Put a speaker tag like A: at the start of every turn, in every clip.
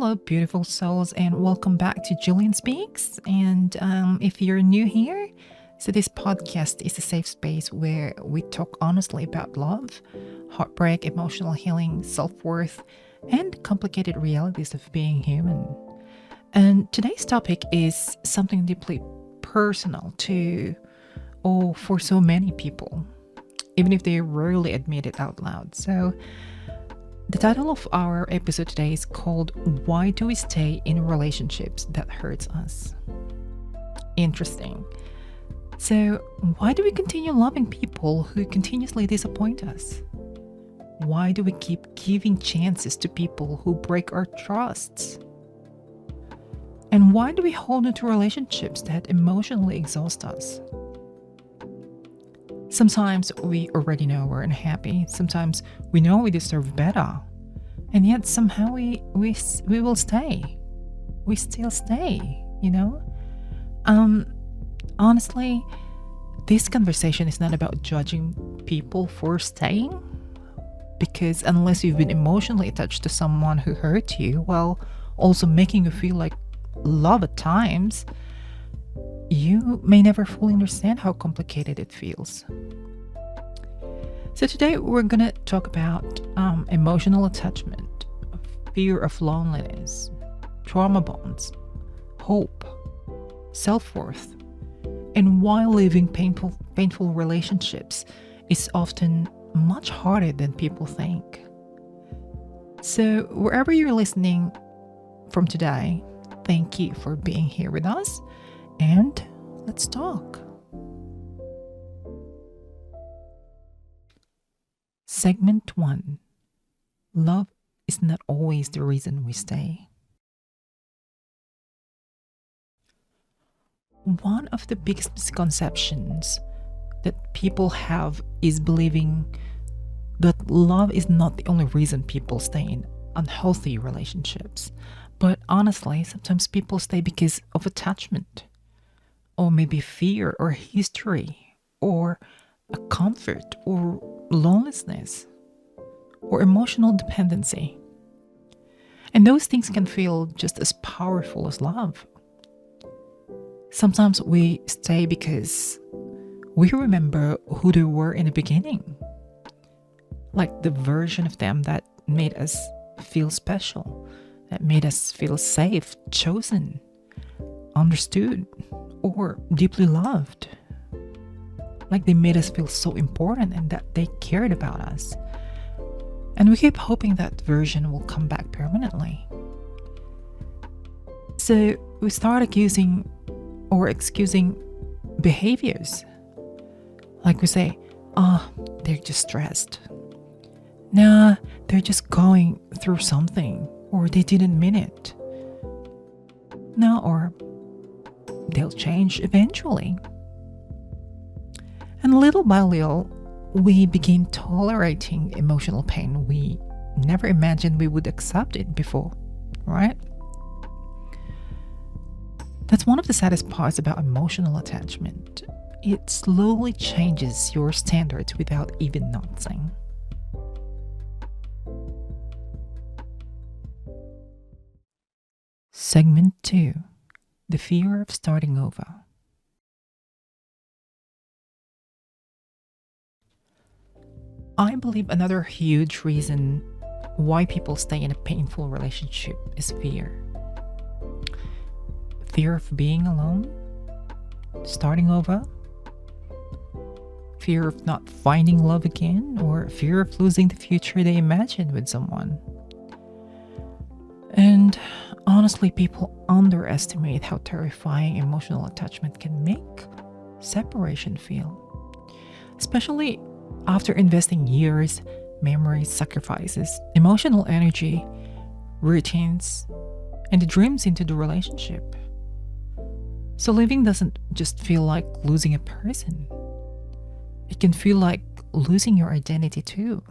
A: Hello, beautiful souls, and welcome back to Jillian Speaks. And if you're new here, so this podcast is a safe space where we talk honestly about love, heartbreak, emotional healing, self worth, and complicated realities of being human. And today's topic is something deeply personal to, or for so many people, even if they rarely admit it out loud. So, the title of our episode today is called Why Do We Stay in Relationships That Hurts Us? Interesting. So, why do we continue loving people who continuously disappoint us? Why do we keep giving chances to people who break our trusts? And why do we hold on to relationships that emotionally exhaust us? Sometimes we already know we're unhappy. Sometimes we know we deserve better. And yet somehow we will stay. We still stay, you know? Honestly, this conversation is not about judging people for staying. Because unless you've been emotionally attached to someone who hurt you, while also making you feel like love at times, you may never fully understand how complicated it feels. So today we're going to talk about emotional attachment, fear of loneliness, trauma bonds, hope, self-worth, and why living painful relationships is often much harder than people think. So wherever you're listening from today, thank you for being here with us. And let's talk. Segment 1. Love is not always the reason we stay. One of the biggest misconceptions that people have is believing that love is not the only reason people stay in unhealthy relationships. But honestly, sometimes people stay because of attachment, or maybe fear or history, or a comfort or loneliness, or emotional dependency. And those things can feel just as powerful as love. Sometimes we stay because we remember who they were in the beginning, like the version of them that made us feel special, that made us feel safe, chosen, understood, or deeply loved. Like they made us feel so important and that they cared about us. And we keep hoping that version will come back permanently. So we start accusing or excusing behaviors. Like we say, they're just stressed. Nah, they're just going through something, or they didn't mean it. No, or they'll change eventually. And little by little, we begin tolerating emotional pain we never imagined we would accept it before, right? That's one of the saddest parts about emotional attachment. It slowly changes your standards without even noticing. Segment 2. The fear of starting over. I believe another huge reason why people stay in a painful relationship is fear. Fear of being alone, starting over, fear of not finding love again, or fear of losing the future they imagined with someone. And honestly, people underestimate how terrifying emotional attachment can make separation feel, especially after investing years, memories, sacrifices, emotional energy, routines, and the dreams into the relationship. So leaving doesn't just feel like losing a person. It can feel like losing your identity too.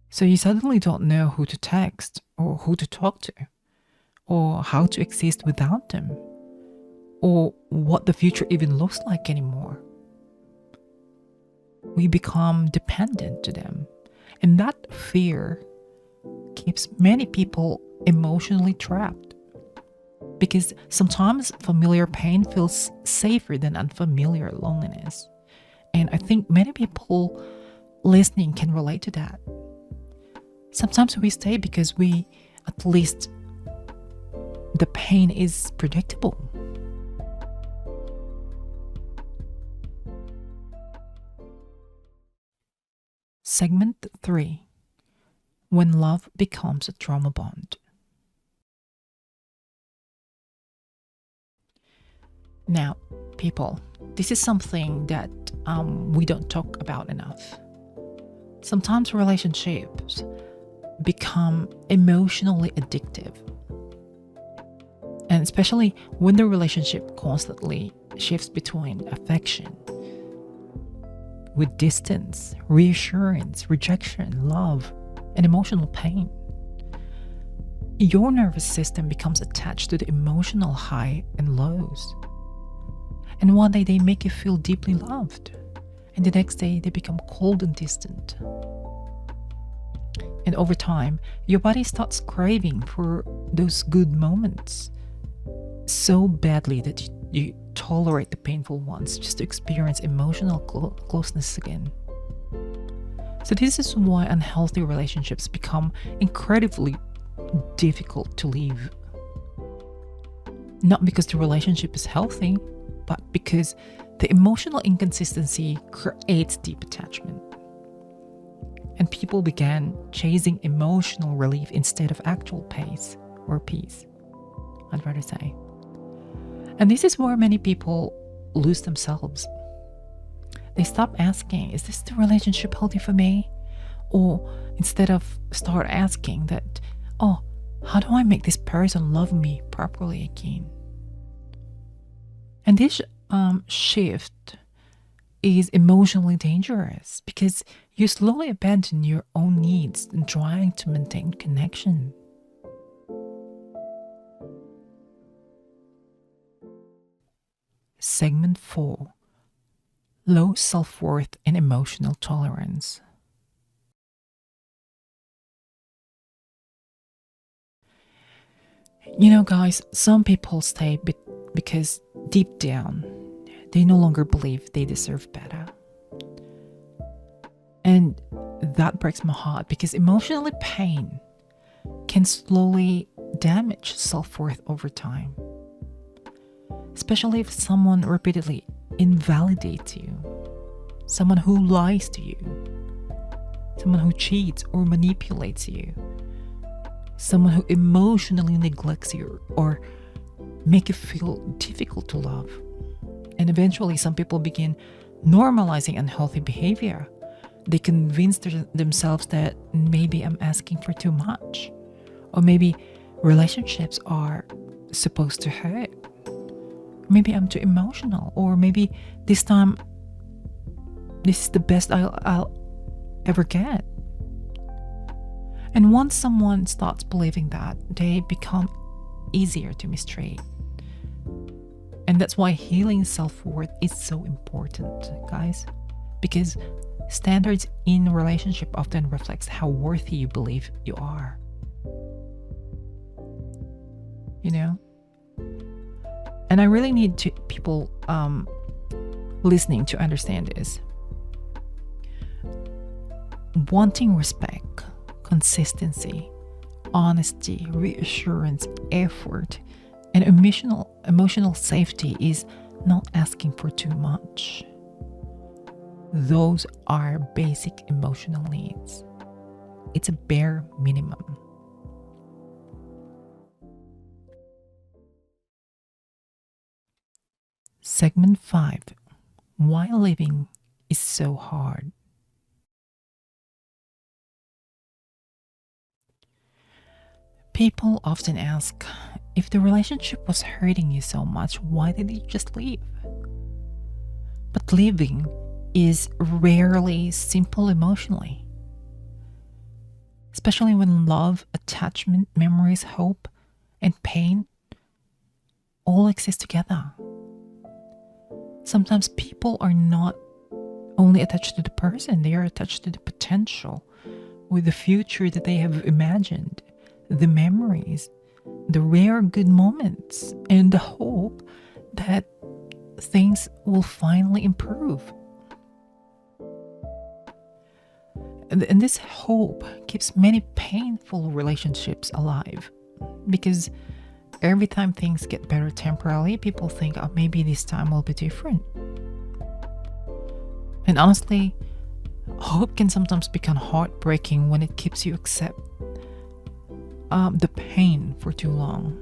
A: So you suddenly don't know who to text or who to talk to, or how to exist without them, or what the future even looks like anymore. We become dependent to them, and that fear keeps many people emotionally trapped. Because sometimes familiar pain feels safer than unfamiliar loneliness. And I think many people listening can relate to that. Sometimes we stay because at least the pain is predictable. Segment 3. When love becomes a trauma bond. Now, people, this is something that we don't talk about enough. Sometimes relationships become emotionally addictive. And especially when the relationship constantly shifts between affection with distance, reassurance, rejection, love, and emotional pain. Your nervous system becomes attached to the emotional high and lows. And one day they make you feel deeply loved, and the next day they become cold and distant. And over time, your body starts craving for those good moments so badly that you tolerate the painful ones just to experience emotional closeness again. So this is why unhealthy relationships become incredibly difficult to leave. Not because the relationship is healthy, but because the emotional inconsistency creates deep attachment. And people began chasing emotional relief instead of actual peace, I'd rather say. And this is where many people lose themselves. They stop asking, is this the relationship healthy for me? Or instead of start asking that, how do I make this person love me properly again? And this shift is emotionally dangerous because you slowly abandon your own needs in trying to maintain connection. Segment 4. Low self-worth and emotional tolerance. You know, guys, some people stay because deep down, they no longer believe they deserve better. And that breaks my heart because emotional pain can slowly damage self-worth over time. Especially if someone repeatedly invalidates you, someone who lies to you, someone who cheats or manipulates you, someone who emotionally neglects you or make you feel difficult to love. And eventually some people begin normalizing unhealthy behavior. They convince themselves that maybe I'm asking for too much, or maybe relationships are supposed to hurt. Maybe I'm too emotional, or maybe this time this is the best I'll ever get. And once someone starts believing that, they become easier to mistreat. And that's why healing self-worth is so important, guys, because standards in a relationship often reflects how worthy you believe you are. You know? And I really need people listening to understand this. Wanting respect, consistency, honesty, reassurance, effort, and emotional safety is not asking for too much. Those are basic emotional needs. It's a bare minimum. Segment 5. Why living is so hard. People often ask, if the relationship was hurting you so much, why did you just leave? But leaving is rarely simple emotionally. Especially when love, attachment, memories, hope, and pain all exist together. Sometimes people are not only attached to the person, they are attached to the potential with the future that they have imagined, the memories, the rare good moments, and the hope that things will finally improve. And this hope keeps many painful relationships alive because every time things get better temporarily, people think, oh, maybe this time will be different. And honestly, hope can sometimes become heartbreaking when it keeps you accept the pain for too long.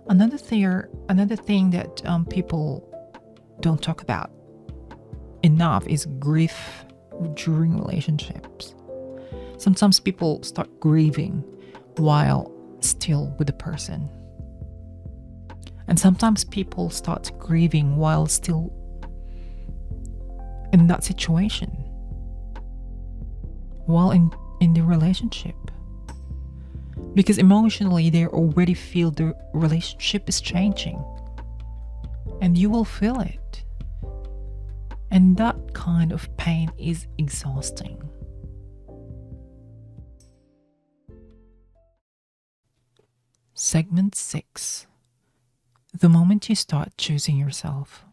A: Another thing that people don't talk about enough is grief during relationships. Sometimes people start grieving while still with the person. And sometimes people start grieving while still in that situation, while in the relationship. Because emotionally, they already feel the relationship is changing. And you will feel it. And that kind of pain is exhausting. Segment 6. The moment you start choosing yourself.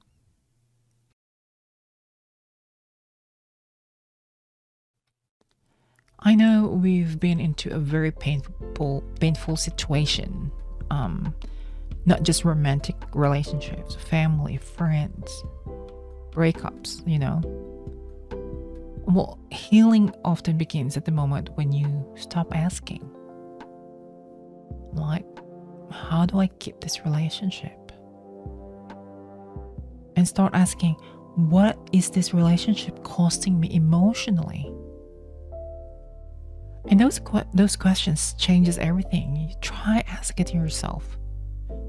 A: I know we've been into a very painful situation. Not just romantic relationships, family, friends, breakups, Well, healing often begins at the moment when you stop asking, like, how do I keep this relationship? And start asking, what is this relationship costing me emotionally? And those questions changes everything. You try asking it to yourself.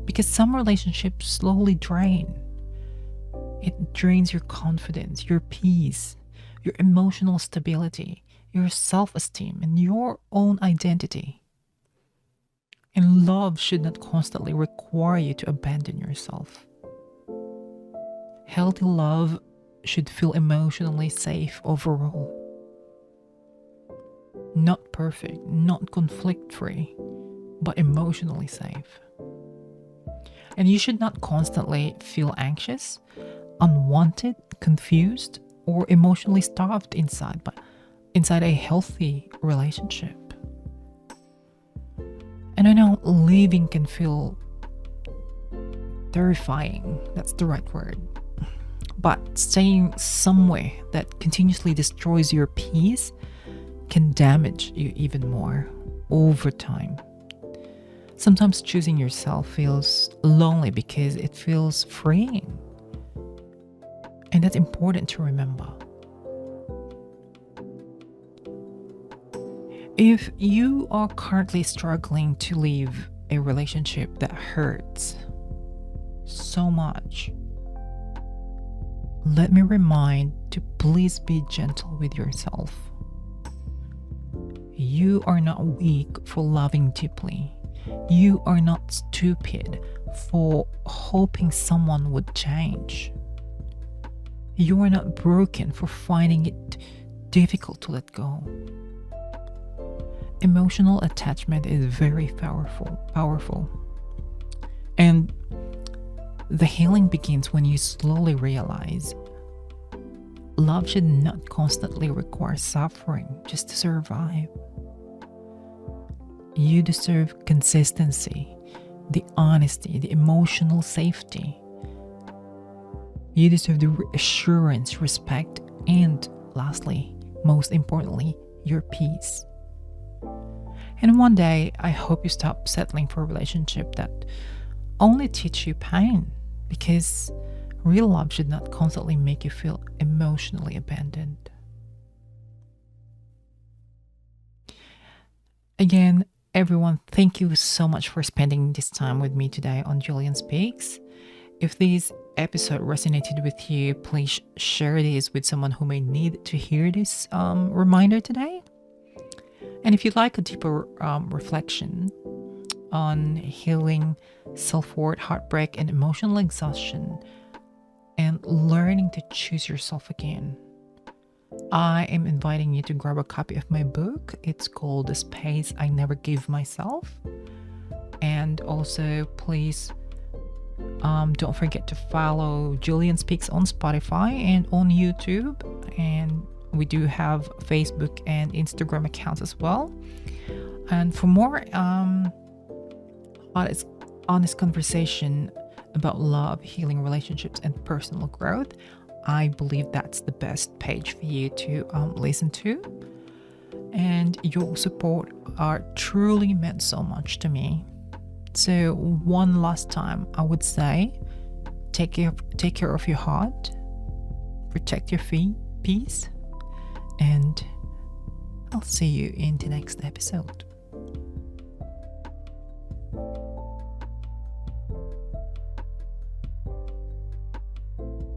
A: Because some relationships slowly drain. It drains your confidence, your peace, your emotional stability, your self-esteem, and your own identity. And love should not constantly require you to abandon yourself. Healthy love should feel emotionally safe overall. Not perfect, not conflict-free, but emotionally safe. And you should not constantly feel anxious, unwanted, confused, or emotionally starved inside a healthy relationship. And I know leaving can feel terrifying. That's the right word. But staying somewhere that continuously destroys your peace can damage you even more over time. Sometimes choosing yourself feels lonely because it feels freeing. And that's important to remember. If you are currently struggling to leave a relationship that hurts so much, let me remind to please be gentle with yourself. You are not weak for loving deeply. You are not stupid for hoping someone would change. You are not broken for finding it difficult to let go. Emotional attachment is very powerful. And the healing begins when you slowly realize love should not constantly require suffering just to survive. You deserve consistency, the honesty, the emotional safety. You deserve the reassurance, respect, and lastly, most importantly, your peace. And one day, I hope you stop settling for a relationship that only teach you pain, because real love should not constantly make you feel emotionally abandoned. Again, everyone, thank you so much for spending this time with me today on Julian Speaks. If this episode resonated with you, please share this with someone who may need to hear this reminder today. And if you'd like a deeper reflection on healing, self-worth, heartbreak, and emotional exhaustion, and learning to choose yourself again, I am inviting you to grab a copy of my book. It's called The Space I Never Gave Myself. And also, please don't forget to follow Jillian Speaks on Spotify and on YouTube. And we do have Facebook and Instagram accounts as well. And for more honest conversation about love, healing relationships, and personal growth, I believe that's the best page for you to listen to. And your support are truly meant so much to me. So one last time, I would say, take care of your heart, protect your peace, and I'll see you in the next episode.